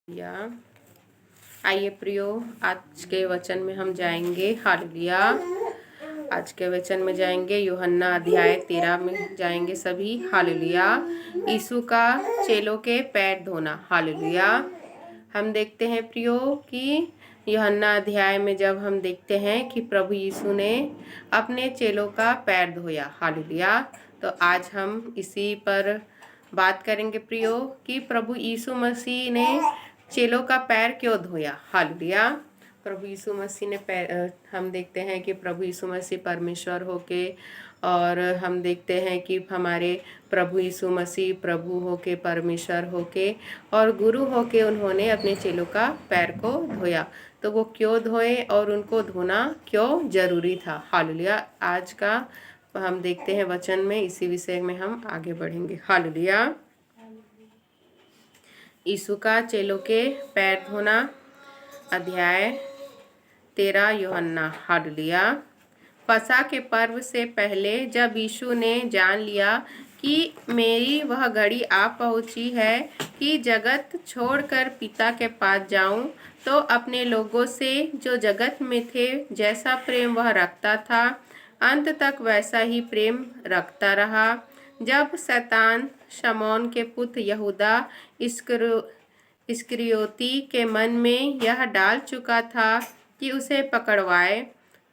या आइए प्रियो, आज के वचन में हम जाएंगे। हालेलुया। आज के वचन में जाएंगे यूहन्ना अध्याय 13 में जाएंगे सभी। हालेलुया। यीशु का चेलों के पैर धोना। हालेलुया। हम देखते हैं प्रियो कि यूहन्ना अध्याय में जब हम देखते हैं कि प्रभु यीशु ने अपने चेलों का पैर धोया। हालेलुया। तो आज हम इसी पर बात करेंगे प्रियो कि प्रभु यीशु मसीह ने चेलों का पैर क्यों धोया। हालेलुया। प्रभु यीशु मसीह ने पैर, हम देखते हैं कि प्रभु यीशु मसीह परमेश्वर होके, और हम देखते हैं कि हमारे प्रभु यीशु मसीह प्रभु होके, परमेश्वर होके और गुरु होके उन्होंने अपने चेलों का पैर को धोया। तो वो क्यों धोए और उनको धोना क्यों जरूरी था। हालेलुया। आज का हम देखते हैं वचन में, इसी विषय में हम आगे बढ़ेंगे। हालेलुया। यीशु का चेलों के पैर धोना, अध्याय 13 यूहन्ना। हालेलुया। फसह के पर्व से पहले जब यीशु ने जान लिया कि मेरी वह घड़ी आ पहुंची है कि जगत छोड़कर पिता के पास जाऊं, तो अपने लोगों से जो जगत में थे जैसा प्रेम वह रखता था, अंत तक वैसा ही प्रेम रखता रहा। जब शैतान शमौन के पुत्र यहूदा इस्करियोती के मन में यह डाल चुका था कि उसे पकड़वाए,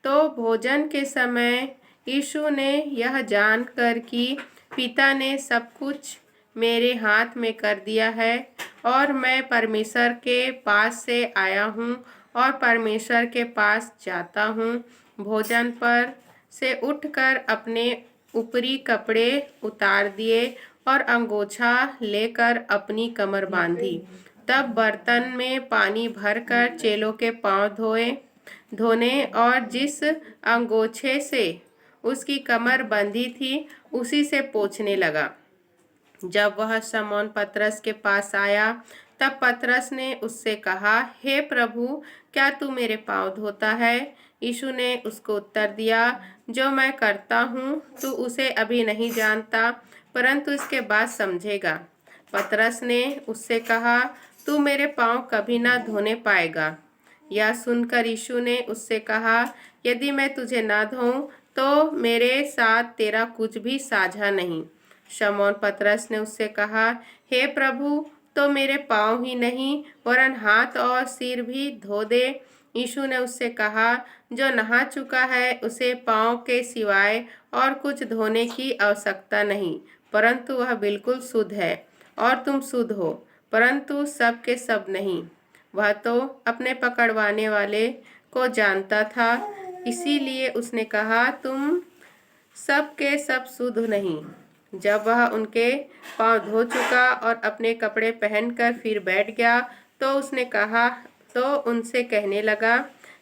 तो भोजन के समय यीशु ने यह जानकर कि पिता ने सब कुछ मेरे हाथ में कर दिया है और मैं परमेश्वर के पास से आया हूँ और परमेश्वर के पास जाता हूँ, भोजन पर से उठकर अपने ऊपरी कपड़े उतार दिए और अंगोछा लेकर अपनी कमर बांधी। तब बर्तन में पानी भरकर चेलों के पांव धोने और जिस अंगोछे से उसकी कमर बंधी थी उसी से पोंछने लगा। जब वह शमौन पतरस के पास आया, तब पतरस ने उससे कहा, हे प्रभु, क्या तू मेरे पांव धोता है? यीशु ने उसको उत्तर दिया, जो मैं करता हूँ तू उसे अभी नहीं जानता, परंतु इसके बाद समझेगा। पतरस ने उससे कहा, तू मेरे पांव कभी ना धोने पाएगा। यह सुनकर यीशु ने उससे कहा, यदि मैं तुझे ना धोऊं तो मेरे साथ तेरा कुछ भी साझा नहीं। शमौन पतरस ने उससे कहा, हे प्रभु, तो मेरे पांव ही नहीं वरन हाथ और सिर भी धो दे। यीशु ने उससे कहा, जो नहा चुका है उसे पांव के सिवाय और कुछ धोने की आवश्यकता नहीं, परंतु वह बिल्कुल शुद्ध है। और तुम शुद्ध हो, परंतु सब के सब नहीं। वह तो अपने पकड़वाने वाले को जानता था, इसीलिए उसने कहा, तुम सब के सब शुद्ध नहीं। जब वह उनके पांव धो चुका और अपने कपड़े पहनकर फिर बैठ गया, तो उनसे कहने लगा,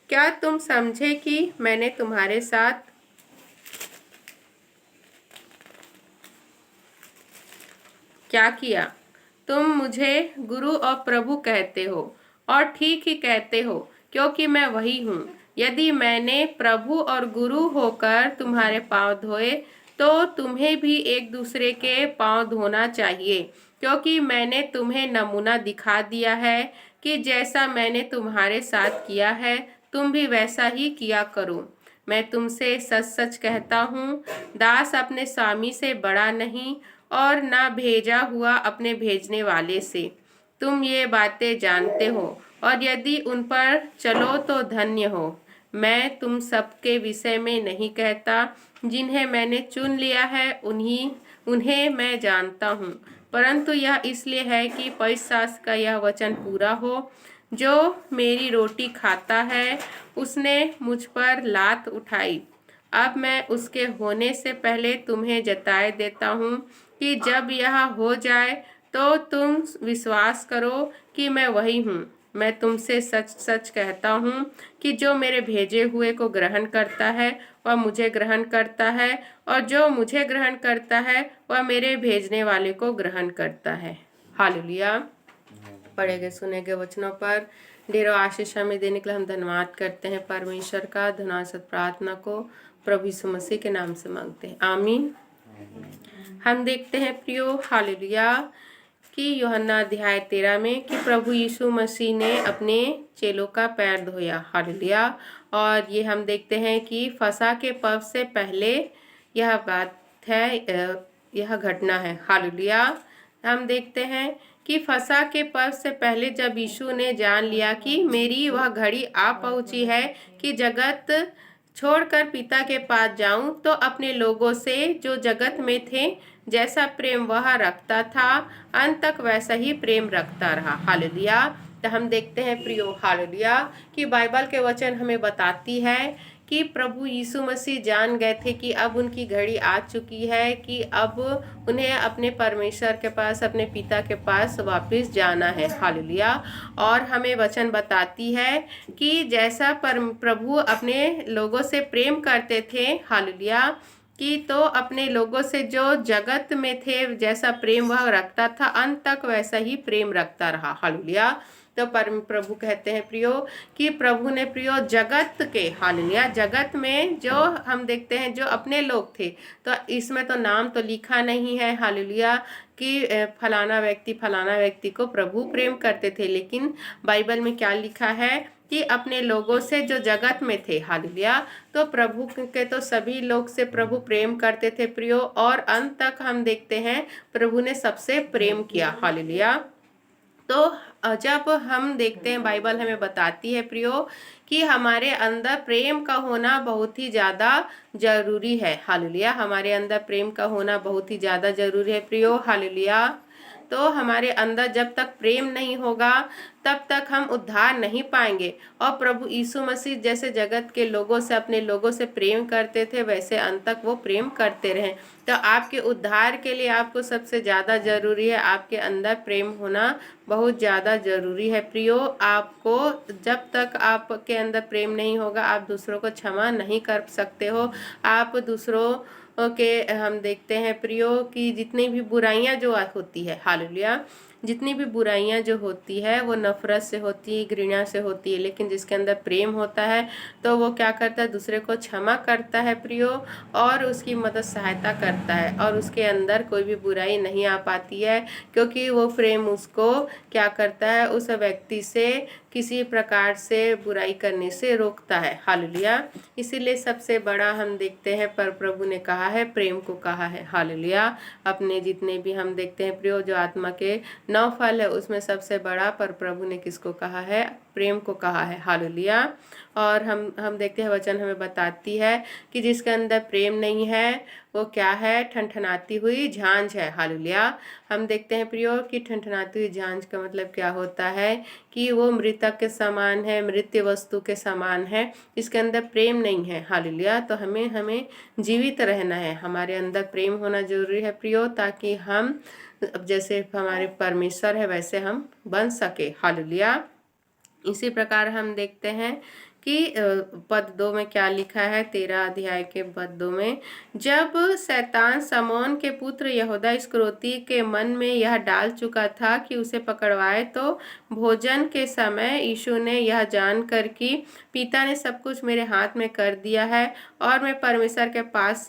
क्या तुम समझे कि मैंने तुम्हारे साथ क्या किया? तुम मुझे गुरु और प्रभु कहते हो, और ठीक ही कहते हो, क्योंकि मैं वही हूँ। यदि मैंने प्रभु और गुरु होकर तुम्हारे पांव धोए, तो तुम्हें भी एक दूसरे के पांव धोना चाहिए, क्योंकि मैंने तुम्हें नमूना दिखा दिया है कि जैसा मैंने तुम्हारे साथ किया है तुम भी वैसा ही किया करो। मैं तुमसे सच सच कहता हूँ, दास अपने स्वामी से बड़ा नहीं और ना भेजा हुआ अपने भेजने वाले से। तुम ये बातें जानते हो, और यदि उन पर चलो तो धन्य हो। मैं तुम सबके विषय में नहीं कहता, जिन्हें मैंने चुन लिया है उन्हें मैं जानता हूँ, परंतु यह इसलिए है कि पवित्र शास्त्र का यह वचन पूरा हो, जो मेरी रोटी खाता है उसने मुझ पर लात उठाई। अब मैं उसके होने से पहले तुम्हें जताए देता हूँ कि जब यह हो जाए तो तुम विश्वास करो कि मैं वही हूँ। मैं तुमसे सच सच कहता हूँ कि जो मेरे भेजे हुए को ग्रहण करता है वह मुझे ग्रहण करता है, और जो मुझे ग्रहण करता है वह मेरे भेजने वाले को ग्रहण करता है। हालेलुया। पढ़े गए सुने गए वचनों पर ढेरों आशीष हमें देने के लिए हम धन्यवाद करते हैं परमेश्वर का। धन्यवाद प्रार्थना को प्रभु यीशु मसीह के नाम से मांगते हैं, आमीन। हम देखते हैं प्रियो, हालेलुया, कि यूहन्ना अध्याय 13 में कि प्रभु यीशु मसीह ने अपने चेलों का पैर धोया। हालेलुया। और ये हम देखते हैं कि फसह के पर्व से पहले यह बात है, यह घटना है। हालेलुया। हम देखते हैं कि फसह के पर्व से पहले जब यीशु ने जान लिया कि मेरी वह घड़ी आ पहुंची है कि जगत छोड़कर पिता के पास जाऊं, तो अपने लोगों से जो जगत में थे जैसा प्रेम वह रखता था, अंत तक वैसा ही प्रेम रखता रहा। हालेलुया। तो हम देखते हैं प्रियो, हालेलुया, कि बाइबल के वचन हमें बताती है कि प्रभु यीशु मसीह जान गए थे कि अब उनकी घड़ी आ चुकी है कि अब उन्हें अपने परमेश्वर के पास, अपने पिता के पास वापस जाना है। हालेलुया। और हमें वचन बताती है कि जैसा प्रभु अपने लोगों से प्रेम करते थे, हालेलुया, कि तो अपने लोगों से जो जगत में थे जैसा प्रेम वह रखता था, अंत तक वैसा ही प्रेम रखता रहा। हालेलुया। तो प्रभु कहते हैं प्रियो कि प्रभु ने प्रियो जगत के, हालेलुया, जगत में जो हम देखते हैं जो अपने लोग थे, तो इसमें तो नाम तो लिखा नहीं है, हालेलुया, कि फलाना व्यक्ति को प्रभु प्रेम करते थे, लेकिन बाइबल में क्या लिखा है कि अपने लोगों से जो जगत में थे। हालेलुया। तो प्रभु के तो सभी लोग से प्रभु प्रेम करते थे प्रियो, और अंत तक हम देखते हैं प्रभु ने सबसे प्रेम किया। हालेलुया। तो जब हम देखते हैं बाइबल हमें बताती है प्रियो कि हमारे अंदर प्रेम का होना बहुत ही ज़्यादा जरूरी है। हालेलुया। हमारे अंदर प्रेम का होना बहुत ही ज़्यादा जरूरी है प्रियो। हालेलुया। तो हमारे अंदर जब तक प्रेम नहीं होगा तब तक हम उद्धार नहीं पाएंगे। और प्रभु यीशु मसीह जैसे जगत के लोगों से, अपने लोगों से प्रेम करते थे, वैसे अंत तक वो प्रेम करते रहें। तो आपके उद्धार के लिए आपको सबसे ज़्यादा ज़रूरी है आपके अंदर प्रेम होना, बहुत ज़्यादा ज़रूरी है प्रियो। आपको जब तक आपके अंदर प्रेम नहीं होगा आप दूसरों को क्षमा नहीं कर सकते हो। आप दूसरों के हम देखते हैं प्रियो कि जितनी भी बुराइयां जो होती है, हालेलुया, जितनी भी बुराइयां जो होती है वो नफरत से होती है, घृणा से होती है, लेकिन जिसके अंदर प्रेम होता है तो वो क्या करता है, दूसरे को क्षमा करता है प्रियो, और उसकी मदद सहायता करता है, और उसके अंदर कोई भी बुराई नहीं आ पाती है, क्योंकि वो प्रेम उसको क्या करता है, उस व्यक्ति से किसी प्रकार से बुराई करने से रोकता है। हालेलुया। इसीलिए सबसे बड़ा हम देखते हैं पर प्रभु ने कहा है, प्रेम को कहा है। हालेलुया। अपने जितने भी हम देखते हैं प्रियो जो आत्मा के 9 फल है उसमें सबसे बड़ा पर प्रभु ने किसको कहा है, प्रेम को कहा है। हालेलुया। और हम देखते हैं वचन हमें बताती है कि जिसके अंदर प्रेम नहीं है वो क्या है, ठनठनाती हुई झांझ है। हालेलुया। हम देखते हैं प्रियो कि ठनठनाती हुई झांझ का मतलब क्या होता है कि वो मृतक के समान है, मृत वस्तु के समान है, इसके अंदर प्रेम नहीं है। हालेलुया। तो हमें जीवित रहना है, हमारे अंदर प्रेम होना जरूरी है प्रियो, ताकि हम अब जैसे हमारे परमेश्वर है वैसे हम बन सके। हालेलुया। इसी प्रकार हम देखते हैं कि पद 2 में क्या लिखा है, 13 अध्याय के पद 2 में, जब शैतान समौन के पुत्र यहूदा इस्करियोती के मन में यह डाल चुका था कि उसे पकड़वाए, तो भोजन के समय यीशु ने यह जानकर कि पिता ने सब कुछ मेरे हाथ में कर दिया है और मैं परमेश्वर के पास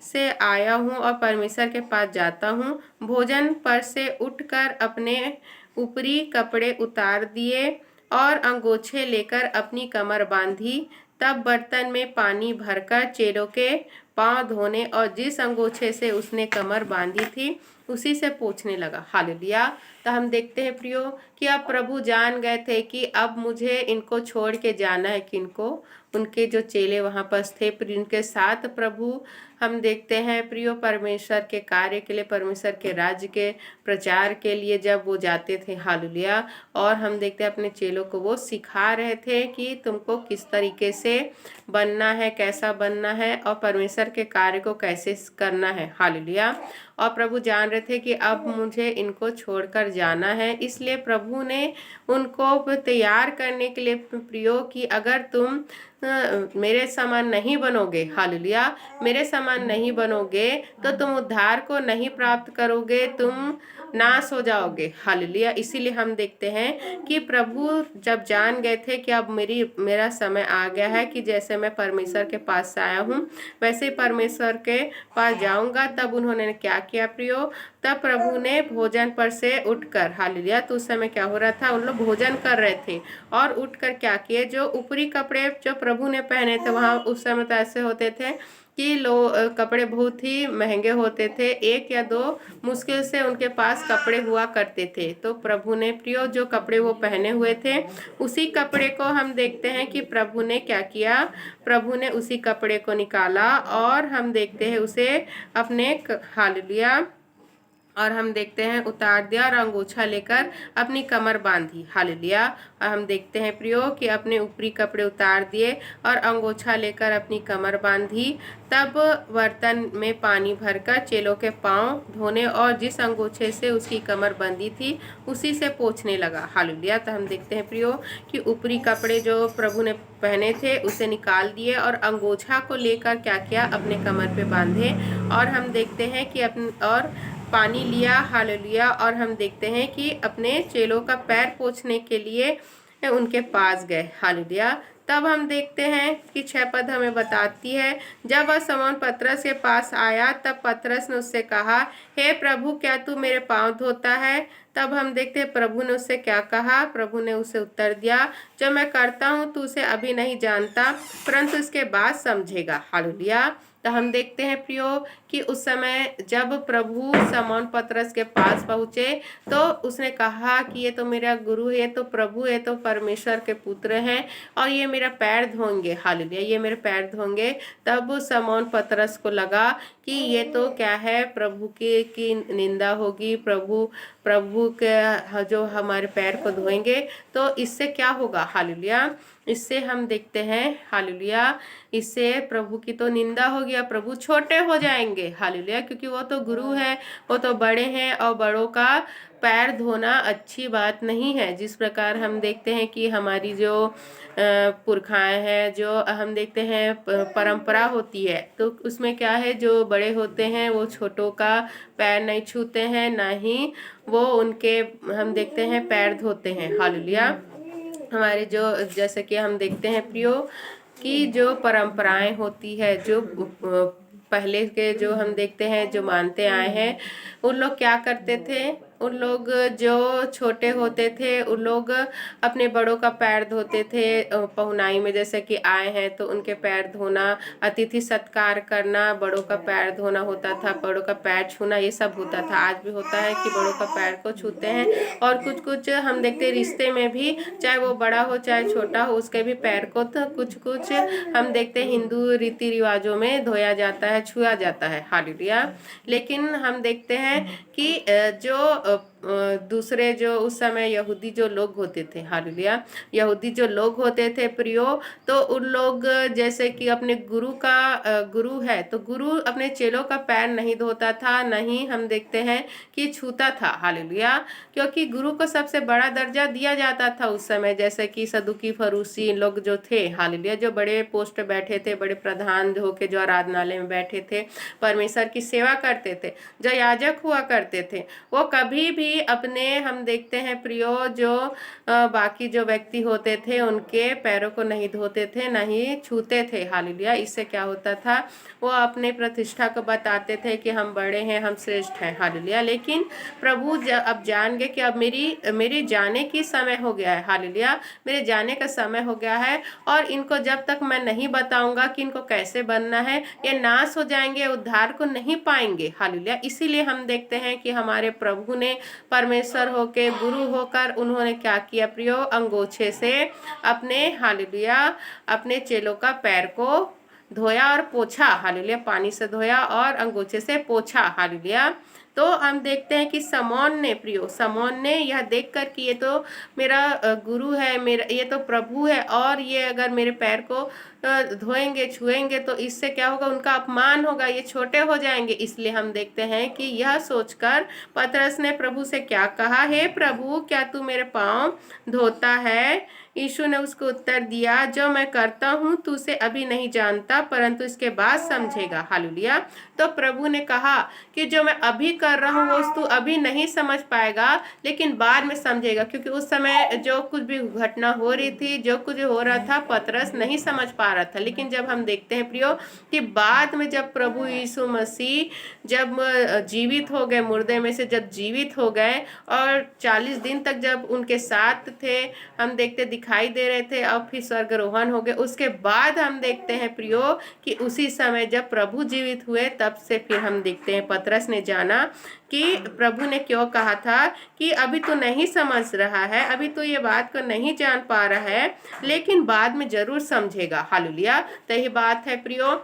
से आया हूँ और परमेश्वर के पास जाता हूँ, भोजन पर से उठकर अपने ऊपरी कपड़े उतार दिए और अंगोछे लेकर अपनी कमर बांधी, तब बर्तन में पानी भरकर चेलों के पांव धोने और जिस अंगोछे से उसने कमर बांधी थी उसी से पोंछने लगा। हालेलुया। तो हम देखते हैं प्रियो कि अब प्रभु जान गए थे कि अब मुझे इनको छोड़ के जाना है, किनको, उनके जो चेले वहां पर थे, उनके साथ प्रभु हम देखते हैं प्रियो परमेश्वर के कार्य के लिए, परमेश्वर के राज्य के प्रचार के लिए जब वो जाते थे। हालेलुया। और हम देखते हैं अपने चेलों को वो सिखा रहे थे कि तुमको किस तरीके से बनना है, कैसा बनना है और परमेश्वर के कार्य को कैसे करना है। हालेलुया। और प्रभु जान रहे थे कि अब मुझे इनको छोड़कर जाना है, इसलिए प्रभु ने उनको तैयार करने के लिए प्रियो कि अगर तुम मेरे समान नहीं बनोगे, हालेलुया, मेरे समान नहीं बनोगे तो तुम उद्धार को नहीं प्राप्त करोगे, तुम नाश हो जाओगे, हालेलुया। इसीलिए हम देखते हैं कि प्रभु जब जान गए थे कि अब मेरा समय आ गया है कि जैसे मैं परमेश्वर के पास से आया हूँ वैसे ही परमेश्वर के पास जाऊंगा, तब उन्होंने क्या किया प्रियो, तब प्रभु ने भोजन पर से उठकर, हालेलुया, तो उस समय क्या हो रहा था, उन लोग भोजन कर रहे थे और उठकर क्या किए, जो ऊपरी कपड़े जो प्रभु ने पहने थे, वहां उस समय तो ऐसे होते थे कि कपड़े बहुत ही महंगे होते थे, एक या दो मुश्किल से उनके पास कपड़े हुआ करते थे। तो प्रभु ने प्रियो जो कपड़े वो पहने हुए थे उसी कपड़े को हम देखते हैं कि प्रभु ने क्या किया, प्रभु ने उसी कपड़े को निकाला और हम देखते हैं उसे अपने हालेलुया, और हम देखते हैं उतार दिया और अंगोछा लेकर अपनी कमर बांधी, हालेलुया। और हम देखते हैं प्रियो कि अपने ऊपरी कपड़े उतार दिए और अंगोछा लेकर अपनी कमर बांधी, तब बर्तन में पानी भरकर चेलों के पांव धोने और जिस अंगोछे से उसकी कमर बंधी थी उसी से पोंछने लगा, हालेलुया। तो हम देखते हैं प्रियो कि ऊपरी कपड़े जो प्रभु ने पहने थे उसे निकाल दिए और अंगोछा को लेकर क्या किया, अपने कमर पे बांधे, और हम देखते हैं कि और पानी लिया, हालेलुया। और हम देखते हैं कि अपने चेलों का पैर पोंछने के लिए उनके पास गए, हालेलुया। तब हम देखते हैं कि 6 पद हमें बताती है, जब वह शमौन पतरस के पास आया तब पतरस ने उससे कहा, हे प्रभु, क्या तू मेरे पांव धोता है? तब हम देखते हैं प्रभु ने उससे क्या कहा, प्रभु ने उसे उत्तर दिया, जो मैं करता हूँ तू उसे अभी नहीं जानता परंतु इसके बाद समझेगा, हालेलुया। तो हम देखते हैं प्रियो कि उस समय जब प्रभु शमौन पतरस के पास पहुँचे तो उसने कहा कि ये तो मेरा गुरु है, तो प्रभु है, तो परमेश्वर के पुत्र हैं और ये मेरा पैर धोंगे, हालेलुया, ये मेरे पैर धोंगे। तब शमौन पतरस को लगा कि ये तो क्या है, प्रभु की निंदा होगी, प्रभु के जो हमारे पैर को धोएंगे तो इससे क्या होगा, हालेलुया। इससे हम देखते हैं, हालेलुया, इससे प्रभु की तो निंदा होगी, या प्रभु छोटे हो जाएंगे, हालेलुया, क्योंकि वो तो गुरु है, वो तो बड़े हैं और बड़ों का पैर धोना अच्छी बात नहीं है। जिस प्रकार हम देखते हैं कि हमारी जो पुरखाएं हैं, जो हम देखते हैं परंपरा होती है, तो उसमें क्या है, जो बड़े होते हैं वो छोटों का पैर नहीं छूते हैं, ना ही वो उनके हम देखते हैं पैर धोते हैं, हालेलुया। हमारे जो जैसे कि हम देखते हैं प्रियो कि जो परंपराएं होती है, जो पहले के जो हम देखते हैं जो मानते आए हैं, उन लोग क्या करते थे, उन लोग जो छोटे होते थे उन लोग अपने बड़ों का पैर धोते थे, पहुनाई में जैसे कि आए हैं तो उनके पैर धोना, अतिथि सत्कार करना, बड़ों का पैर धोना होता था, बड़ों का पैर छूना, ये सब होता था। आज भी होता है कि बड़ों का पैर को छूते हैं, और कुछ कुछ हम देखते हैं रिश्ते में भी, चाहे वो बड़ा हो चाहे छोटा हो, उसके भी पैर को तो कुछ कुछ हम देखते हैं हिंदू रीति रिवाजों में धोया जाता है, छुआ जाता है, हालेलुया। लेकिन हम देखते हैं कि जो दूसरे जो उस समय यहूदी जो लोग होते थे, हालेलुया, यहूदी जो लोग होते थे प्रियो, तो उन लोग जैसे कि अपने गुरु का गुरु है तो गुरु अपने चेलों का पैर नहीं धोता था, नहीं हम देखते हैं कि छूता था, हालेलुया, क्योंकि गुरु को सबसे बड़ा दर्जा दिया जाता था उस समय। जैसे कि सदुकी फरूसी लोग जो थे, हालेलुया, जो बड़े पोस्ट पे बैठे थे, बड़े प्रधान होके जो आराधनालय में बैठे थे, परमेश्वर की सेवा करते थे, जो याजक हुआ करते थे, वो कभी भी अपने हम देखते हैं प्रियो जो बाकी जो व्यक्ति होते थे उनके पैरों को नहीं धोते थे, नहीं छूते थे, हालेलुया। इससे क्या होता था, वो अपने प्रतिष्ठा को बताते थे कि हम बड़े हैं, हम श्रेष्ठ हैं, हालेलुया। लेकिन प्रभु अब जान गए कि अब मेरी जाने की समय हो गया है, हालेलुया, मेरे जाने का समय हो गया है, और इनको जब तक मैं नहीं बताऊंगा कि इनको कैसे बनना है, ये नाश हो जाएंगे, उद्धार को नहीं पाएंगे, हालेलुया। इसीलिए हम देखते हैं कि हमारे प्रभु ने परमेश्वर होके गुरु होकर उन्होंने क्या किया प्रियो, अंगोछे से अपने, हालेलुया, अपने चेलों का पैर को धोया और पोछा, हालेलुया, पानी से धोया और अंगोछे से पोछा, हालेलुया। तो हम देखते हैं कि समौन ने यह देखकर कि ये तो मेरा गुरु है, मेरा ये तो प्रभु है, और ये अगर मेरे पैर को धोएंगे छुएंगे तो इससे क्या होगा, उनका अपमान होगा, ये छोटे हो जाएंगे। इसलिए हम देखते हैं कि यह सोचकर पतरस ने प्रभु से क्या कहा, हे प्रभु, क्या तू मेरे पाँव धोता है? यीशु ने उसको उत्तर दिया, जो मैं करता हूँ तू उसे अभी नहीं जानता, परंतु इसके बाद समझेगा। हालेलुया। तो प्रभु ने कहा कि जो मैं अभी कर रहा हूँ वो तू अभी नहीं समझ पाएगा, लेकिन बाद में समझेगा। क्योंकि उस समय जो कुछ भी घटना हो रही थी, जो कुछ हो रहा था, पतरस नहीं समझ पा रहा था। लेकिन जब हम देखते हैं प्रियो कि बाद में जब प्रभु यीशु मसीह जब जीवित हो गए, मुर्दे में से जब जीवित हो गए और 40 दिन तक जब उनके साथ थे, हम देखते दिखाई दे रहे थे, और फिर स्वर्गारोहण हो गए, उसके बाद हम देखते हैं प्रियो कि उसी समय जब प्रभु जीवित हुए, तब से फिर हम देखते हैं पतरस ने जाना कि प्रभु ने क्यों कहा था कि अभी तो नहीं समझ रहा है, अभी तो ये बात को नहीं जान पा रहा है, लेकिन बाद में जरूर समझेगा। हालेलुया। तो यही बात है प्रियो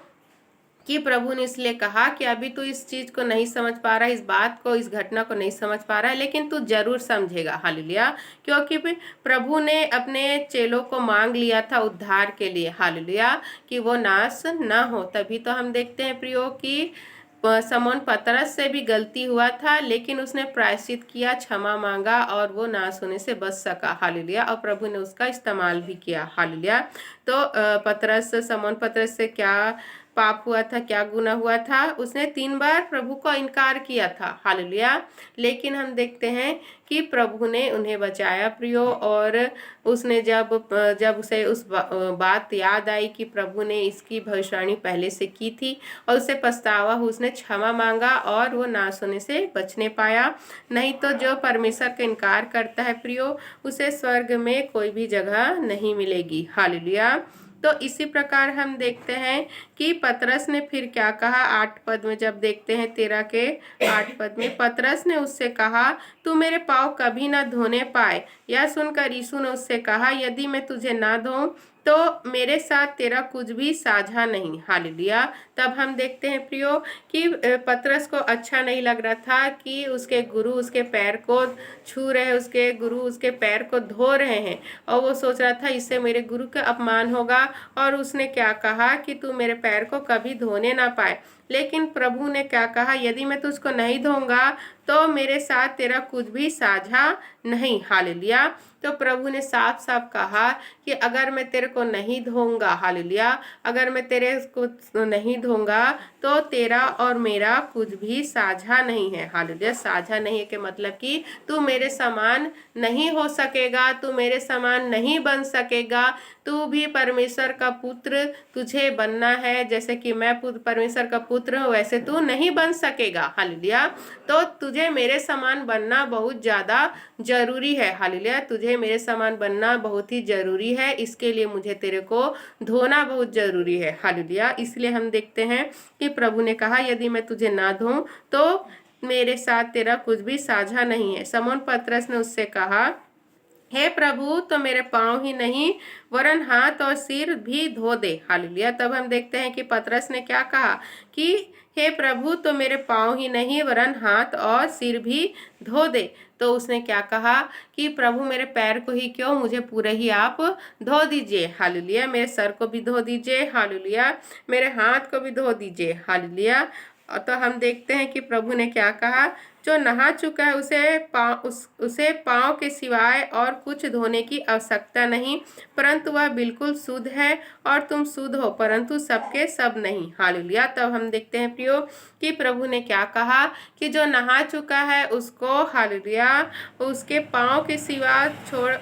कि प्रभु ने इसलिए कहा कि अभी तू इस चीज को नहीं समझ पा रहा है, इस बात को, इस घटना को नहीं समझ पा रहा है, लेकिन तू जरूर समझेगा। हालेलुया। क्योंकि प्रभु ने अपने चेलों को मांग लिया था उद्धार के लिए। हालेलुया। कि वो नाश ना हो। तभी तो हम देखते हैं प्रियो कि समौन पतरस से भी गलती हुआ था, लेकिन उसने प्रायश्चित किया, क्षमा मांगा, और वो नाश होने से बच सका। हालेलुया। और प्रभु ने उसका इस्तेमाल भी किया। हालेलुया। तो समौन पतरस से क्या पाप हुआ था, क्या गुनाह हुआ था? उसने 3 बार प्रभु को इनकार किया था। हालेलुया। लेकिन हम देखते हैं कि प्रभु ने उन्हें बचाया प्रियो, और उसने जब उसे उस बात याद आई कि प्रभु ने इसकी भविष्यवाणी पहले से की थी, और उसे पछतावा हुआ, उसने क्षमा मांगा, और वो नाश होने से बचने पाया। नहीं तो जो परमेश्वर का इनकार करता है प्रियो, उसे स्वर्ग में कोई भी जगह नहीं मिलेगी। हालेलुया। तो इसी प्रकार हम देखते हैं कि पतरस ने फिर क्या कहा। 8 पद में जब देखते हैं, 13 के 8 पद में, पतरस ने उससे कहा, तू मेरे पाँव कभी ना धोने पाए। यह सुनकर यीशु ने उससे कहा, यदि मैं तुझे ना धोऊं तो मेरे साथ तेरा कुछ भी साझा नहीं। हालेलुया। तब हम देखते हैं प्रियो कि पतरस को अच्छा नहीं लग रहा था कि उसके गुरु उसके पैर को छू रहे, उसके गुरु उसके पैर को धो रहे हैं, और वो सोच रहा था इससे मेरे गुरु का अपमान होगा, और उसने क्या कहा कि तू मेरे पैर को कभी धोने ना पाए। लेकिन प्रभु ने क्या कहा, यदि मैं तुझको नहीं धोऊंगा तो मेरे साथ तेरा कुछ भी साझा नहीं। हालेलुया। तो प्रभु ने साफ साफ कहा कि अगर मैं तेरे को नहीं धोऊंगा, हालेलुया, अगर मैं तेरे को नहीं धोऊंगा तो तेरा और मेरा कुछ भी साझा नहीं है। हालेलुया। साझा नहीं है के मतलब कि तू मेरे समान नहीं हो सकेगा, तू मेरे समान नहीं बन सकेगा। तू भी परमेश्वर का पुत्र तुझे बनना है, जैसे कि मैं परमेश्वर का पुत्र हूँ, वैसे तू नहीं बन सकेगा। हालेलुया। तो तुझे मेरे समान बनना बहुत ज़्यादा जरूरी है। हालेलुया। तुझे मेरे समान बनना बहुत ही जरूरी है, इसके लिए मुझे तेरे को धोना बहुत जरूरी है। हालेलुया। इसलिए हम देखते हैं कि प्रभु ने कहा, यदि मैं तुझे ना धोऊं तो मेरे साथ तेरा कुछ भी साझा नहीं है। समौन पतरस ने उससे कहा, हे प्रभु, तो मेरे पाँव ही नहीं वरन हाथ और सिर भी धो दे। हालेलुया। तब हम देखते हैं कि पतरस ने क्या कहा कि हे प्रभु, तो मेरे पाँव ही नहीं वरन हाथ और सिर भी धो दे। तो उसने क्या कहा कि प्रभु, मेरे पैर को ही क्यों, मुझे पूरे ही आप धो दीजिए। हालेलुया। मेरे सर को भी धो दीजिए। हालेलुया। मेरे हाथ को भी धो दीजिए। हालेलुया। तो हम देखते हैं कि प्रभु ने क्या कहा, जो नहा चुका है उसे पाँव के सिवाय और कुछ धोने की आवश्यकता नहीं, परंतु वह बिल्कुल शुद्ध है, और तुम शुद्ध हो, परंतु सबके सब नहीं। हालेलुया। तब हम देखते हैं प्रियो कि प्रभु ने क्या कहा कि जो नहा चुका है उसको, हालेलुया, उसके पाँव के सिवा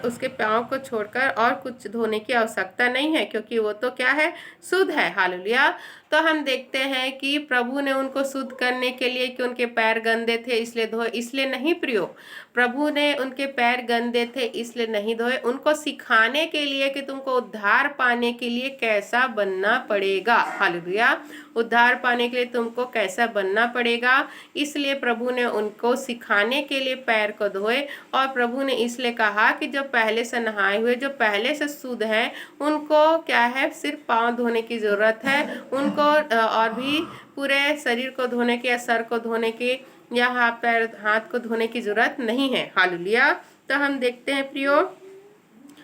उसके पाँव को छोड़कर और कुछ धोने की आवश्यकता नहीं है, क्योंकि वो तो क्या है, शुद्ध है। हालेलुया। तो हम देखते हैं कि प्रभु ने उनको शुद्ध करने के लिए, कि उनके पैर गंदे थे इसलिए धोए, इसलिए नहीं प्रियो। प्रभु ने उनके पैर गंदे थे इसलिए नहीं धोए, उनको सिखाने के लिए कि तुमको उद्धार पाने के लिए कैसा बनना पड़ेगा। हालेलुया। उद्धार पाने के लिए तुमको कैसा बनना पड़ेगा, इसलिए प्रभु ने उनको सिखाने के लिए पैर को धोए। और प्रभु ने इसलिए कहा कि जो पहले से नहाए हुए, जो पहले से शुद्ध हैं, उनको क्या है, सिर्फ पाँव धोने की जरूरत है। उनको और भी पूरे शरीर को धोने की या सर को धोने की या हाथ को धोने की जरूरत नहीं है। हालेलुया। तो हम देखते हैं प्रियो,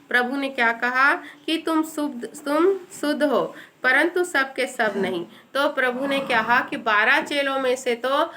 प्रभु ने क्या कहा कि तुम शुद्ध हो, परंतु सबके सब नहीं। तो प्रभु ने कहा कि 12 चेलों में से तो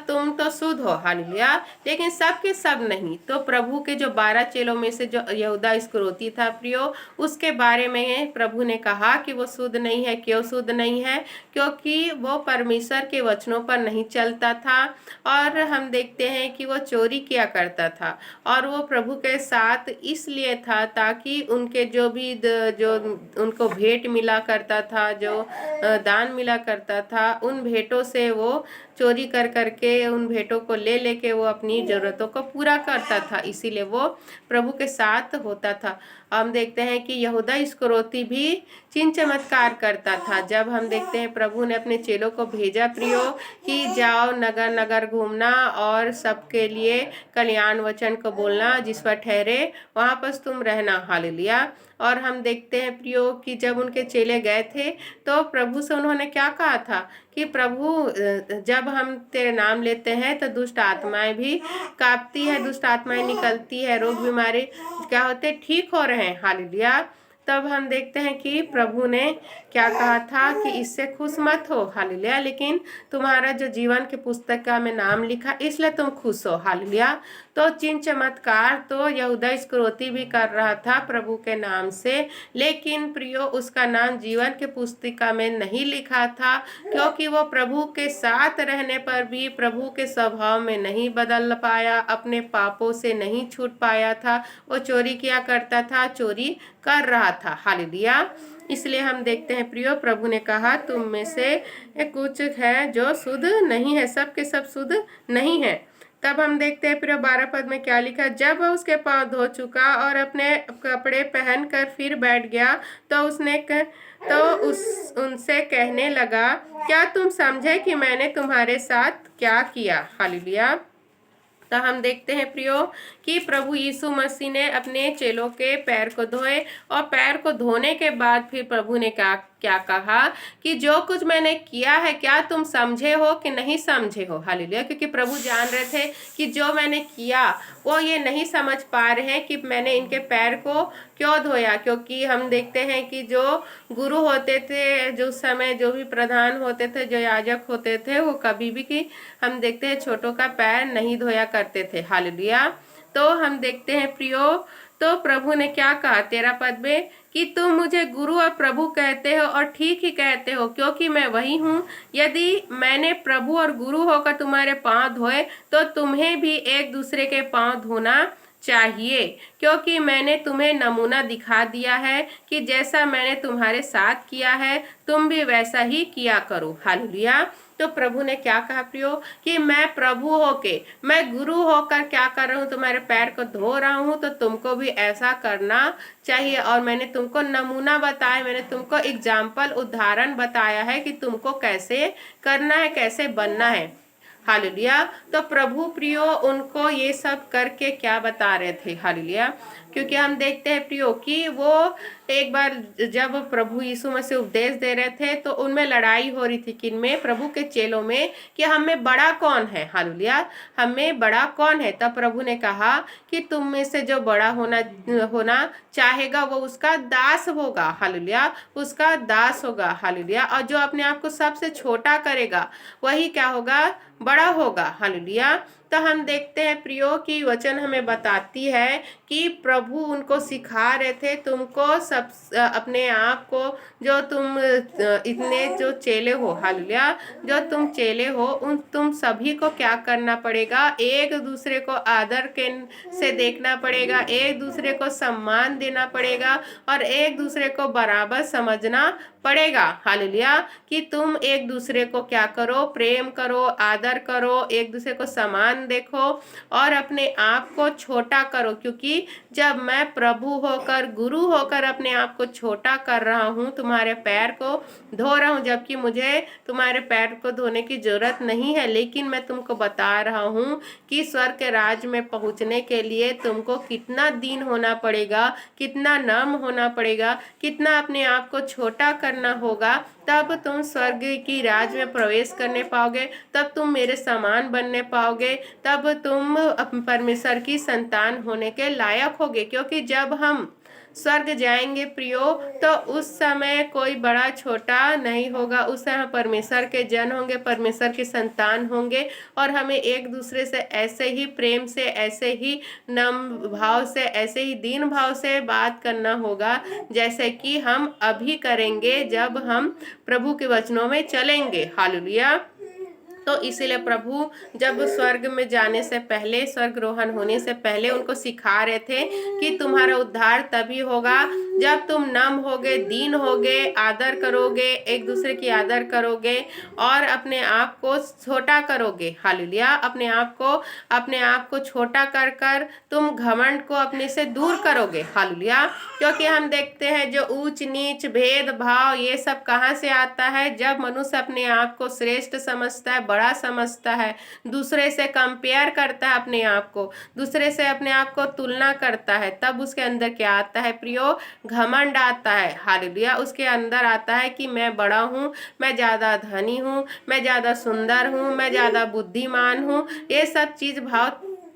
तुम तो शुद्ध हो, हालेलुया, लेकिन सबके सब नहीं। तो प्रभु के जो 12 चेलों में से जो यहूदा इस्करियोती था प्रियो, उसके बारे में प्रभु ने कहा कि वो शुद्ध नहीं है। क्यों शुद्ध नहीं है? क्योंकि वो परमेश्वर के वचनों पर नहीं चलता था, और हम देखते हैं कि वो चोरी किया करता था, और वो प्रभु के साथ इसलिए था ताकि उनके जो भी जो उनको भेंट मिला करता था, जो दान मिला करता था, उन भेंटों से वो चोरी कर करके उन भेंटों को ले लेके वो अपनी जरूरतों को पूरा करता था, इसीलिए वो प्रभु के साथ होता था। हम देखते हैं कि यहूदा इस्करियोती भी चिन्ह चमत्कार करता था। जब हम देखते हैं प्रभु ने अपने चेलों को भेजा प्रियो कि जाओ नगर नगर घूमना और सबके लिए कल्याण वचन को बोलना, जिस पर ठहरे वहाँ पर तुम रहना, हालेलुया। और हम देखते हैं प्रियो कि जब उनके चेले गए थे तो प्रभु से उन्होंने क्या कहा था कि प्रभु जब हम तेरे नाम लेते हैं तो दुष्ट आत्माएं भी कांपती है, दुष्ट आत्माएं निकलती है, रोग बीमारी क्या होते ठीक हो रहे हैं, हालेलुया। तब हम देखते हैं कि प्रभु ने क्या कहा था कि इससे खुश मत हो, हालेलुया, लेकिन तुम्हारा जो जीवन के पुस्तक का में नाम लिखा इसलिए तुम खुश हो, हालेलुया। तो चिन्ह चमत्कार तो यहूदा इस्करियोती भी कर रहा था प्रभु के नाम से, लेकिन प्रियो उसका नाम जीवन के पुस्तिका में नहीं लिखा था, क्योंकि वो प्रभु के साथ रहने पर भी प्रभु के स्वभाव में नहीं बदल पाया, अपने पापों से नहीं छूट पाया था। वो चोरी किया करता था, चोरी कर रहा था, हालेलुया। इसलिए हम देखते हैं प्रियो, प्रभु ने कहा तुम में से कुछ है जो शुद्ध नहीं है, सबके सब शुद्ध नहीं है। तब हम देखते हैं फिर 12 पद में क्या लिखा, जब वह उसके पांव धो चुका और अपने कपड़े पहनकर फिर बैठ गया तो उनसे कहने लगा, क्या तुम समझे कि मैंने तुम्हारे साथ क्या किया, हालेलुया। तो हम देखते हैं प्रियो कि प्रभु यीशु मसीह ने अपने चेलों के पैर को धोए, और पैर को धोने के बाद फिर प्रभु ने क्या कहा कि जो कुछ मैंने किया है क्या तुम समझे हो कि नहीं समझे हो, हालेलुया। क्योंकि प्रभु जान रहे थे कि जो मैंने किया वो ये नहीं समझ पा रहे हैं कि मैंने इनके पैर को क्यों धोया। क्योंकि हम देखते हैं कि जो गुरु होते थे, जो समय जो भी प्रधान होते थे, जो याजक होते थे, वो कभी भी कि हम देखते हैं छोटों का पैर नहीं धोया करते थे, हालेलुया। तो हम देखते हैं प्रियो, तो प्रभु ने क्या कहा 13 पद में कि तुम मुझे गुरु और प्रभु कहते हो, और ठीक ही कहते हो, क्योंकि मैं वही हूँ। यदि मैंने प्रभु और गुरु होकर तुम्हारे पांव धोए तो तुम्हें भी एक दूसरे के पांव धोना चाहिए, क्योंकि मैंने तुम्हें नमूना दिखा दिया है कि जैसा मैंने तुम्हारे साथ किया है तुम भी वैसा ही किया करो, हालेलुया। तो प्रभु ने क्या कहा प्रियो कि मैं प्रभु होके, मैं गुरु होकर क्या कर रहा हूँ, तुम्हारे पैर को धो रहा हूँ, तो तुमको भी ऐसा करना चाहिए। और मैंने तुमको नमूना बताया, मैंने तुमको एग्जाम्पल उदाहरण बताया है कि तुमको कैसे करना है, कैसे बनना है, हालेलुया। तो प्रभु प्रियो उनको ये सब करके क्या बता रहे थे, हालेलुया। क्योंकि हम देखते हैं प्रियो कि वो एक बार जब प्रभु यीशु मसीह उपदेश दे रहे थे तो उनमें लड़ाई हो रही थी, किनमें, प्रभु के चेलों में, कि हम में बड़ा कौन है, हालेलुया, हम में बड़ा कौन है। तब प्रभु ने कहा कि तुम में से जो बड़ा होना चाहेगा वो उसका दास होगा, हालेलुया, उसका दास होगा, हालेलुया। और जो अपने आप को सबसे छोटा करेगा वही क्या होगा, बड़ा होगा, हालेलुया। तो हम देखते हैं प्रियो की वचन हमें बताती है कि प्रभु उनको सिखा रहे थे, तुमको सब अपने आप को, जो तुम इतने जो चेले हो, हालेलुया, जो तुम चेले हो उन तुम सभी को क्या करना पड़ेगा, एक दूसरे को आदर के से देखना पड़ेगा, एक दूसरे को सम्मान देना पड़ेगा, और एक दूसरे को बराबर समझना पड़ेगा, हालेलुया। कि तुम एक दूसरे को क्या करो, प्रेम करो, आदर करो, एक दूसरे को समान देखो और अपने आप को छोटा करो। क्योंकि जब मैं प्रभु होकर, गुरु होकर अपने आप को छोटा कर रहा हूँ, तुम्हारे पैर को धो रहा हूँ, जबकि मुझे तुम्हारे पैर को धोने की जरूरत नहीं है, लेकिन मैं तुमको बता रहा हूँ कि स्वर्ग के राज में पहुँचने के लिए तुमको कितना दीन होना पड़ेगा, कितना नम्र होना पड़ेगा, कितना अपने आप को छोटा कर करना होगा, तब तुम स्वर्ग की राज में प्रवेश करने पाओगे, तब तुम मेरे समान बनने पाओगे, तब तुम परमेश्वर की संतान होने के लायक होगे। क्योंकि जब हम स्वर्ग जाएंगे प्रियो, तो उस समय कोई बड़ा छोटा नहीं होगा। उस समय परमेश्वर के जन होंगे, परमेश्वर के संतान होंगे, और हमें एक दूसरे से ऐसे ही प्रेम से, ऐसे ही नम्र भाव से, ऐसे ही दीन भाव से बात करना होगा जैसे कि हम अभी करेंगे जब हम प्रभु के वचनों में चलेंगे। हालेलुया। तो इसीलिए प्रभु जब स्वर्ग में जाने से पहले, स्वर्ग रोहण होने से पहले उनको सिखा रहे थे कि तुम्हारा उद्धार तभी होगा जब तुम नम होगे, दीन होगे, आदर करोगे, एक दूसरे की आदर करोगे और अपने आप को छोटा करोगे। हालेलुया। अपने आप को छोटा कर कर तुम घमंड को अपने से दूर करोगे। हालेलुया। क्योंकि हम देखते हैं जो ऊंच नीच भेदभाव ये सब कहाँ से आता है? जब मनुष्य अपने आप को श्रेष्ठ समझता है, बड़ा समझता है, दूसरे से कंपेयर करता है, अपने आप को दूसरे से अपने आप को तुलना करता है, तब उसके अंदर क्या आता है प्रियो? घमंड आता है। हालेलुया। उसके अंदर आता है कि मैं बड़ा हूँ, मैं ज्यादा धनी हूँ, मैं ज्यादा सुंदर हूँ, मैं ज्यादा बुद्धिमान हूँ। ये सब चीज भाव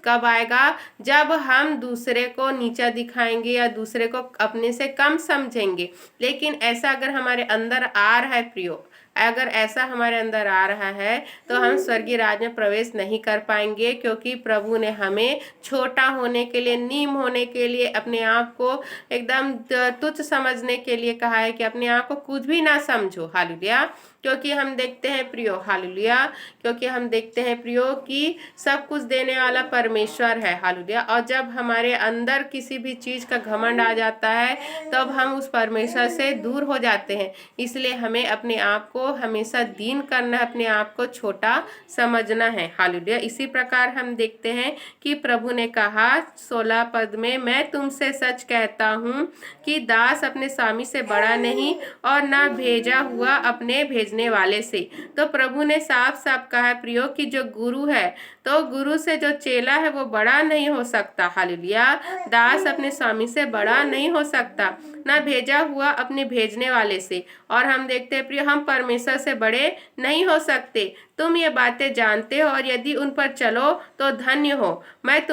कब आएगा? जब हम दूसरे को नीचा दिखाएंगे या दूसरे को अपने से कम समझेंगे। लेकिन ऐसा अगर हमारे अंदर आ रहा है प्रियो, अगर ऐसा हमारे अंदर आ रहा है तो हम स्वर्गीय राज में प्रवेश नहीं कर पाएंगे। क्योंकि प्रभु ने हमें छोटा होने के लिए, नीम होने के लिए, अपने आप को एकदम तुच्छ समझने के लिए कहा है कि अपने आप को कुछ भी ना समझो। हालेलुया। क्योंकि हम देखते हैं प्रियो, हालेलुया, क्योंकि हम देखते हैं प्रियो कि सब कुछ देने वाला परमेश्वर है। हालेलुया। और जब हमारे अंदर किसी भी चीज का घमंड आ जाता है तब हम उस परमेश्वर से दूर हो जाते हैं। इसलिए हमें अपने आप को हमेशा दीन करना है, अपने आप को छोटा समझना है। हालेलुया। इसी प्रकार हम देखते हैं कि प्रभु ने कहा 16 पद में, मैं तुमसे सच कहता हूँ कि दास अपने स्वामी से बड़ा नहीं और ना भेजा हुआ अपने भेजने वाले से। तो प्रभु ने साफ साफ कहा प्रियो कि जो गुरु है, तो गुरु से जो चेला है वो बड़ा नहीं हो सकता। हालेलुया। दास अपने स्वामी से बड़ा नहीं हो सकता, ना भेजा हुआ अपने भेजने वाले से। और हम देखते हैं प्रिय, हम परमेश्वर से बड़े नहीं हो सकते। तुम ये बातें जानते हो और यदि उन पर चलो तो धन्य हो। मैं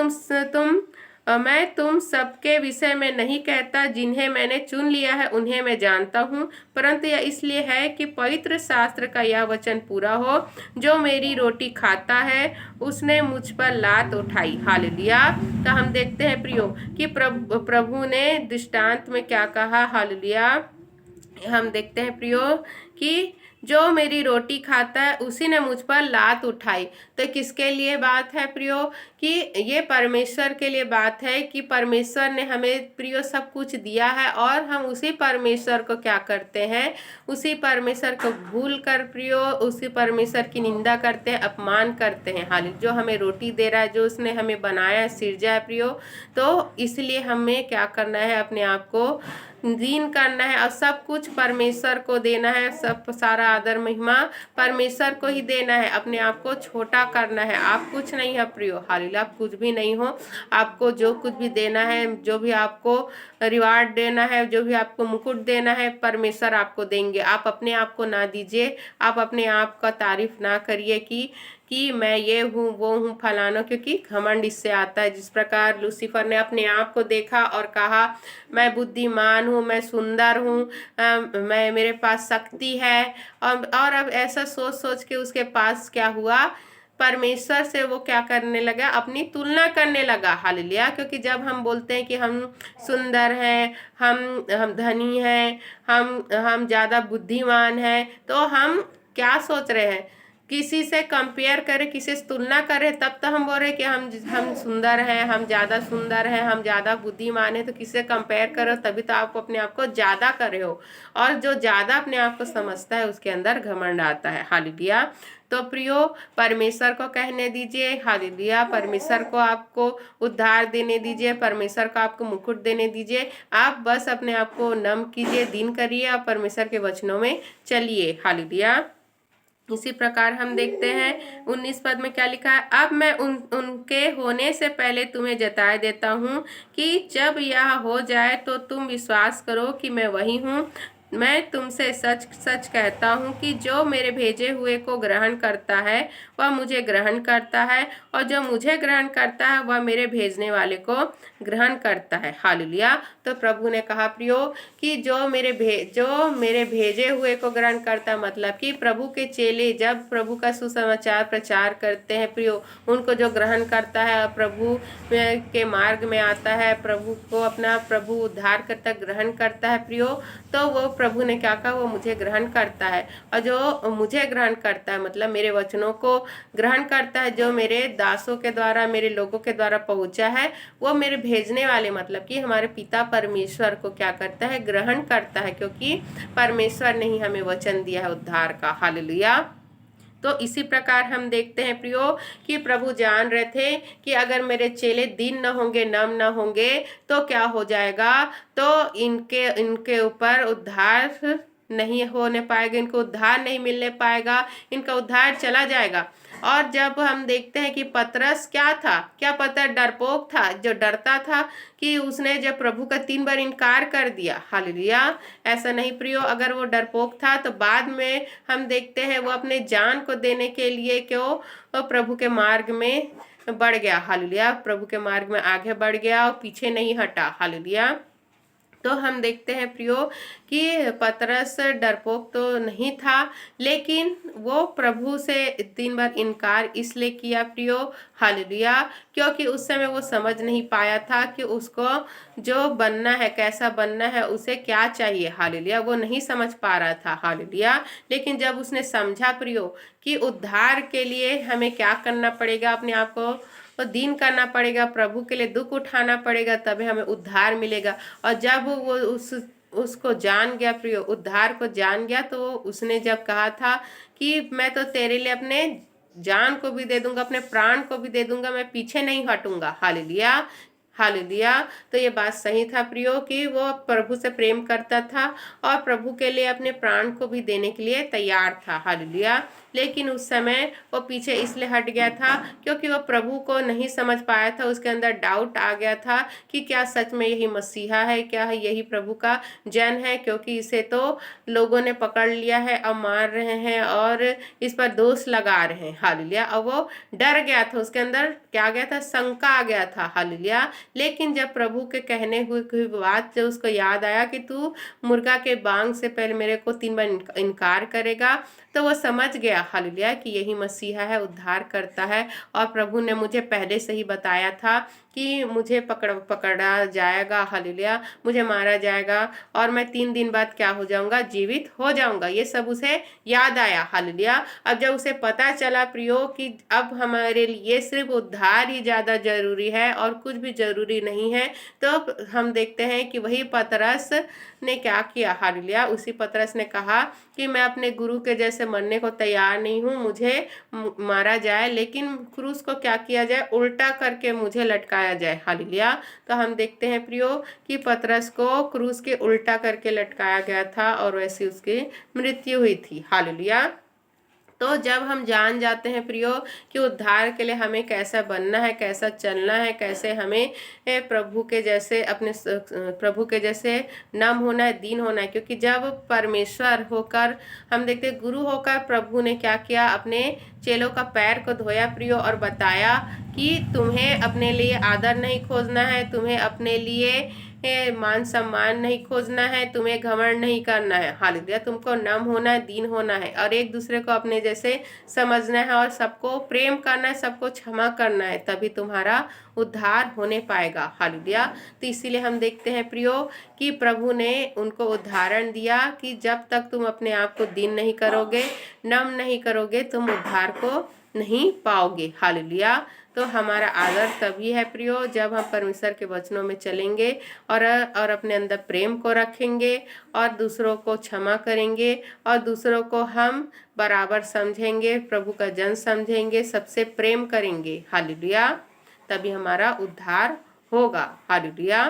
तुम सबके विषय में नहीं कहता, जिन्हें मैंने चुन लिया है उन्हें मैं जानता हूँ, परंतु यह इसलिए है कि पवित्र शास्त्र का यह वचन पूरा हो, जो मेरी रोटी खाता है उसने मुझ पर लात उठाई। हालेलुया। तो हम देखते हैं प्रियो कि प्रभु ने दृष्टांत में क्या कहा। हालेलुया। हम देखते हैं प्रियो कि जो मेरी रोटी खाता है उसी ने मुझ पर लात उठाई। तो किसके लिए बात है प्रियो? कि ये परमेश्वर के लिए बात है कि परमेश्वर ने हमें प्रियो सब कुछ दिया है और हम उसी परमेश्वर को क्या करते हैं? उसी परमेश्वर को भूल कर प्रियो उसी परमेश्वर की निंदा करते हैं, अपमान करते हैं। हाल जो हमें रोटी दे रहा है, जो उसने हमें बनाया, सिरजा है प्रियो, तो इसलिए हमें क्या करना है? अपने आप को दीन करना है और सब कुछ परमेश्वर को देना है। सब सारा आदर महिमा परमेश्वर को ही देना है। अपने आप को छोटा करना है। आप कुछ नहीं है प्रियो। हालेलुया। आप कुछ भी नहीं हो। आपको जो कुछ भी देना है, जो भी आपको रिवार्ड देना है, जो भी आपको मुकुट देना है, परमेश्वर आपको देंगे। आप अपने आप को ना दीजिए, आप अपने आप का तारीफ ना करिए कि मैं ये हूँ, वो हूँ, फलाना, क्योंकि घमंड इससे आता है। जिस प्रकार लूसीफर ने अपने आप को देखा और कहा मैं बुद्धिमान हूँ, मैं सुंदर हूँ, मैं मेरे पास शक्ति है, और अब ऐसा सोच सोच के उसके पास क्या हुआ? परमेश्वर से वो क्या करने लगा? अपनी तुलना करने लगा। हालेलुया। क्योंकि जब हम बोलते हैं कि हम सुंदर हैं, हम धनी हैं, हम ज़्यादा बुद्धिमान हैं, तो हम क्या सोच रहे हैं? किसी से कंपेयर करें, किसी से तुलना करें, तब तो हम बोल रहे कि हम सुंदर हैं, हम ज़्यादा सुंदर हैं, हम ज़्यादा बुद्धिमान हैं। तो किसी से कंपेयर करो तभी तो आप अपने आप को ज़्यादा कर रहे हो। और जो ज़्यादा अपने आप को समझता है उसके अंदर घमंड आता है। हालेलुया। तो प्रियो परमेश्वर को कहने दीजिए। हालेलुया। परमेश्वर को आपको उद्धार देने दीजिए, परमेश्वर को आपको मुकुट देने दीजिए। आप बस अपने आप को नम कीजिए, दीन करिए और परमेश्वर के वचनों में चलिए। हालेलुया। इसी प्रकार हम देखते हैं 19 पद में क्या लिखा है? अब मैं उनके होने से पहले तुम्हें जताए देता हूँ कि जब यह हो जाए तो तुम विश्वास करो कि मैं वही हूँ। मैं तुमसे सच सच कहता हूँ कि जो मेरे भेजे हुए को ग्रहण करता है वह मुझे ग्रहण करता है, और जो मुझे ग्रहण करता है वह मेरे भेजने वाले को ग्रहण करता है। हालेलुया। तो प्रभु ने कहा प्रियो कि जो मेरे भेजे हुए को ग्रहण करता, मतलब कि प्रभु के चेले जब प्रभु का सुसमाचार प्रचार करते हैं प्रियो, उनको जो ग्रहण करता है, प्रभु के मार्ग में आता है, प्रभु को अपना प्रभु उद्धार करता ग्रहण करता है प्रियो, तो वो प्रभु ने क्या कहा, वो मुझे ग्रहण करता है। और जो मुझे ग्रहण करता है मतलब मेरे वचनों को ग्रहण करता है, जो मेरे दासों के द्वारा, मेरे लोगों के द्वारा पहुंचा है, वो मेरे भेजने वाले मतलब कि हमारे पिता परमेश्वर को क्या करता है, ग्रहण करता है, क्योंकि परमेश्वर ने ही हमें वचन दिया है उद्धार का। हालेलुया। तो इसी प्रकार हम देखते हैं प्रियो कि प्रभु जान रहे थे कि अगर मेरे चेले दिन न होंगे, नम न होंगे, तो क्या हो जाएगा, तो इनके इनके ऊपर उद्धार नहीं होने पाएगा, इनको उद्धार नहीं मिलने पाएगा, इनका उद्धार चला जाएगा। और जब हम देखते हैं कि पतरस क्या था, क्या पतरस डरपोक था, जो डरता था कि उसने जब प्रभु का 3 बार इनकार कर दिया। हालेलुया। ऐसा नहीं प्रियो, अगर वो डरपोक था तो बाद में हम देखते हैं वो अपने जान को देने के लिए क्यों प्रभु के मार्ग में बढ़ गया। हालेलुया। प्रभु के मार्ग में आगे बढ़ गया और पीछे नहीं हटा। हालेलुया। तो हम देखते हैं प्रियो कि पतरस डरपोक तो नहीं था, लेकिन वो प्रभु से 3 बार इनकार इसलिए किया प्रियो। हालेलुया। क्योंकि उस समय वो समझ नहीं पाया था कि उसको जो बनना है, कैसा बनना है, उसे क्या चाहिए। हालेलुया। वो नहीं समझ पा रहा था। हालेलुया। लेकिन जब उसने समझा प्रियो कि उद्धार के लिए हमें क्या करना पड़ेगा, अपने आप को तो दीन करना पड़ेगा, प्रभु के लिए दुख उठाना पड़ेगा, तभी हमें उद्धार मिलेगा। और जब वो उसको जान गया प्रियो, उद्धार को जान गया, तो उसने जब कहा था कि मैं तो तेरे लिए अपने जान को भी दे दूंगा, अपने प्राण को भी दे दूंगा, मैं पीछे नहीं हटूंगा। हालेलुया। हालेलुया। तो ये बात सही था प्रियो कि वो प्रभु से प्रेम करता था और प्रभु के लिए अपने प्राण को भी देने के लिए तैयार था। हालेलुया। लेकिन उस समय वो पीछे इसलिए हट गया था क्योंकि वो प्रभु को नहीं समझ पाया था, उसके अंदर डाउट आ गया था कि क्या सच में यही मसीहा है, क्या यही प्रभु का जन है, क्योंकि इसे तो लोगों ने पकड़ लिया है और मार रहे हैं और इस पर दोष लगा रहे हैं। हालेलुया। और वो डर गया था, उसके अंदर क्या आ गया था, शंका आ गया था। हालेलुया। लेकिन जब प्रभु के कहने हुई बात जब उसको याद आया कि तू मुर्गा के बांग से पहले मेरे को 3 बार इनकार करेगा, तो वो समझ गया हालेलुया कि यही मसीहा है, उद्धार करता है। और प्रभु ने मुझे पहले से ही बताया था कि मुझे पकड़ा जाएगा। हालेलुया। मुझे मारा जाएगा और मैं 3 दिन बाद क्या हो जाऊंगा, जीवित हो जाऊंगा। ये सब उसे याद आया। हालेलुया। अब जब उसे पता चला प्रियो कि अब हमारे लिए सिर्फ उद्धार ही ज्यादा जरूरी है और कुछ भी जरूरी नहीं है, तो हम देखते हैं कि वही पतरस ने क्या किया। हालेलुया। उसी पतरस ने कहा कि मैं अपने गुरु के जैसे मरने को तैयार नहीं हूँ, मुझे मारा जाए, लेकिन क्रूस को क्या किया जाए, उल्टा करके मुझे लटकाया जाए। हालेलुया। तो हम देखते हैं प्रियो कि पतरस को क्रूस के उल्टा करके लटकाया गया था और वैसे उसकी मृत्यु हुई थी। हालेलुया। तो जब हम जान जाते हैं प्रियो कि उद्धार के लिए हमें कैसा बनना है, कैसा चलना है, कैसे हमें प्रभु के जैसे प्रभु के जैसे नम होना है, दीन होना है, क्योंकि जब परमेश्वर होकर हम देखते गुरु होकर प्रभु ने क्या किया, अपने चेलों का पैर को धोया प्रियो और बताया कि तुम्हें अपने लिए आदर नहीं खोजना है, तुम्हें अपने लिए मान सम्मान नहीं खोजना है, तुम्हें घमंड नहीं करना है। हालेलुया। तुमको नम होना है, दीन होना है और एक दूसरे को अपने जैसे समझना है और सबको प्रेम करना है, सबको क्षमा करना है, तभी तुम्हारा उद्धार होने पाएगा। हालेलुया। तो इसीलिए हम देखते हैं प्रियो कि प्रभु ने उनको उदाहरण दिया कि जब तक तुम अपने आप को दीन नहीं करोगे, नम नहीं करोगे, तुम उद्धार को नहीं पाओगे। हालेलुया। तो हमारा आदर तभी है प्रियो जब हम परमेश्वर के वचनों में चलेंगे और अपने अंदर प्रेम को रखेंगे और दूसरों को क्षमा करेंगे और दूसरों को हम बराबर समझेंगे, प्रभु का जन समझेंगे, सबसे प्रेम करेंगे। हालेलुया। तभी हमारा उद्धार होगा। हालेलुया।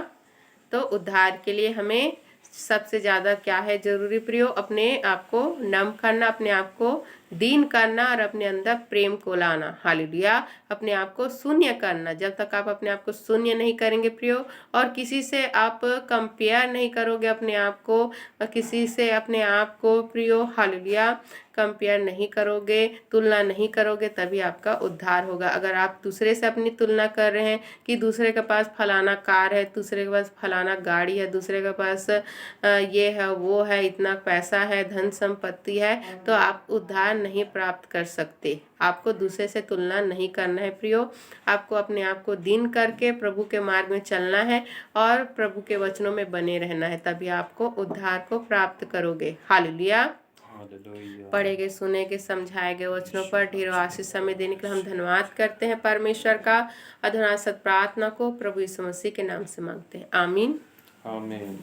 तो उद्धार के लिए हमें सबसे ज़्यादा क्या है जरूरी प्रियो, अपने आप को नम करना, अपने आप को दीन करना और अपने अंदर प्रेम को लाना। हालेलुया। अपने आप को शून्य करना। जब तक आप अपने आप को शून्य नहीं करेंगे प्रियो, और किसी से आप कंपेयर नहीं करोगे अपने आप को, किसी से अपने आप को प्रियो, हालेलुया, कंपेयर नहीं करोगे, तुलना नहीं करोगे, तभी आपका उद्धार होगा। अगर आप दूसरे से अपनी तुलना कर रहे हैं कि दूसरे के पास फलाना कार है, दूसरे के पास फलाना गाड़ी है, दूसरे के पास ये है वो है, इतना पैसा है, धन संपत्ति है, तो आप उद्धार नहीं प्राप्त कर सकते। आपको दूसरे से तुलना नहीं करना है प्रियो। आपको अपने आप को दीन करके प्रभु के मार्ग में चलना है और प्रभु के वचनों में बने रहना है, तभी आपको उद्धार को प्राप्त करोगे। हालेलुया। पढ़े गए, सुने गए, समझाए गए वचनों पर ढेरों आशीष समय देने के लिए हम धन्यवाद करते हैं परमेश्वर का। अधुना सत प्रार्थना को प्रभु यीशु मसीह के नाम से मांगते हैं, आमीन। आमीन।